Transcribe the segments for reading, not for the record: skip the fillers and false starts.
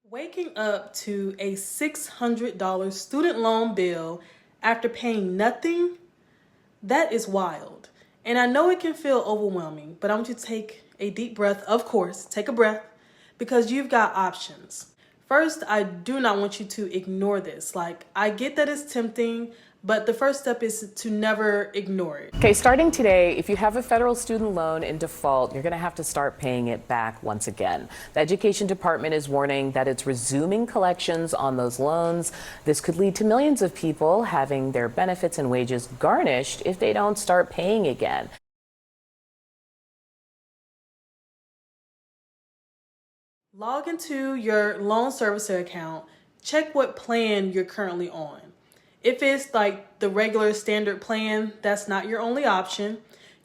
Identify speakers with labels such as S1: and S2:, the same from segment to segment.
S1: Waking up to a $600 student loan bill after paying nothing, that is wild. And I know it can feel overwhelming, but I want you to take a deep breath, of course, take a breath, because you've got options. First, I do not want you to ignore this. I get that it's tempting, but the first step is to never ignore it.
S2: Okay, starting today, if you have a federal student loan in default, you're going to have to start paying it back once again. The Education Department is warning that it's resuming collections on those loans. This could lead to millions of people having their benefits and wages garnished if they don't start paying again.
S1: Log into your loan servicer account, check what plan you're currently on. If it's like the regular standard plan, that's not your only option.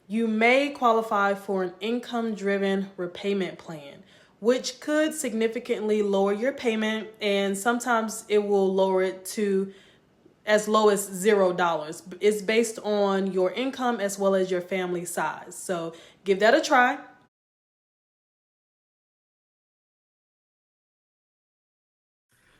S1: You may qualify for an income-driven repayment plan, which could significantly lower your payment, and sometimes it will lower it to as low as $0. It's based on your income as well as your family size. So give that a try.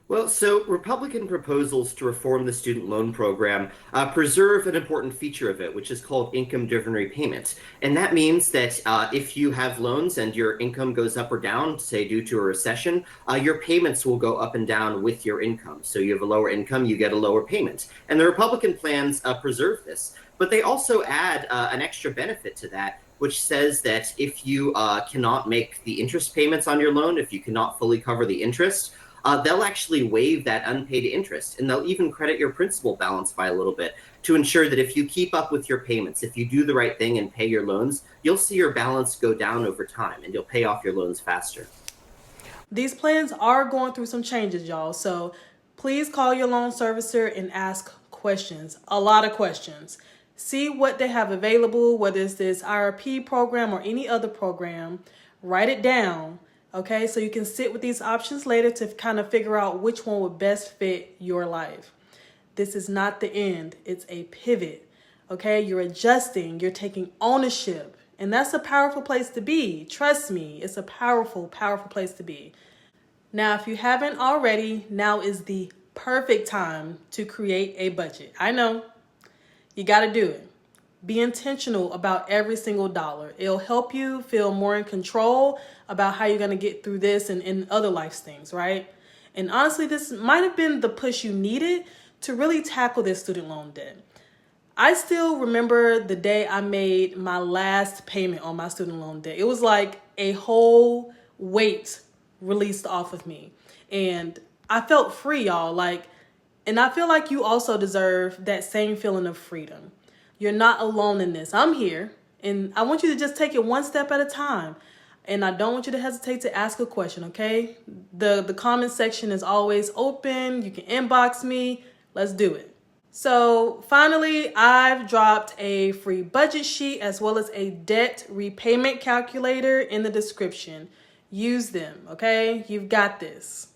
S3: Well, so Republican proposals to reform the student loan program preserve an important feature of it, which is called income-driven repayment. And that means that if you have loans and your income goes up or down, say due to a recession, your payments will go up and down with your income. So you have a lower income, you get a lower payment. And the Republican plans preserve this. But they also add an extra benefit to that, which says that if you cannot make the interest payments on your loan, if you cannot fully cover the interest, they'll actually waive that unpaid interest, and they'll even credit your principal balance by a little bit to ensure that if you keep up with your payments, if you do the right thing and pay your loans, you'll see your balance go down over time and you'll pay off your loans faster.
S1: These plans are going through some changes, y'all. So please call your loan servicer and ask questions, a lot of questions. See what they have available, whether it's this IRP program or any other program. Write it down. Okay, so you can sit with these options later to kind of figure out which one would best fit your life. This is not the end, it's a pivot. Okay, you're adjusting, you're taking ownership, and that's a powerful place to be. Trust me, it's a powerful, powerful place to be. Now, if you haven't already, now is the perfect time to create a budget. I know, you got to do it. Be intentional about every single dollar. It'll help you feel more in control about how you're going to get through this and other life's things, right? And honestly, this might have been the push you needed to really tackle this student loan debt. I still remember the day I made my last payment on my student loan debt. It was like a whole weight released off of me. And I felt free, y'all. And I feel like you also deserve that same feeling of freedom. You're not alone in this. I'm here, and I want you to just take it one step at a time. And I don't want you to hesitate to ask a question, okay? The comment section is always open. You can inbox me. Let's do it. So finally, I've dropped a free budget sheet as well as a debt repayment calculator in the description. Use them, okay? You've got this.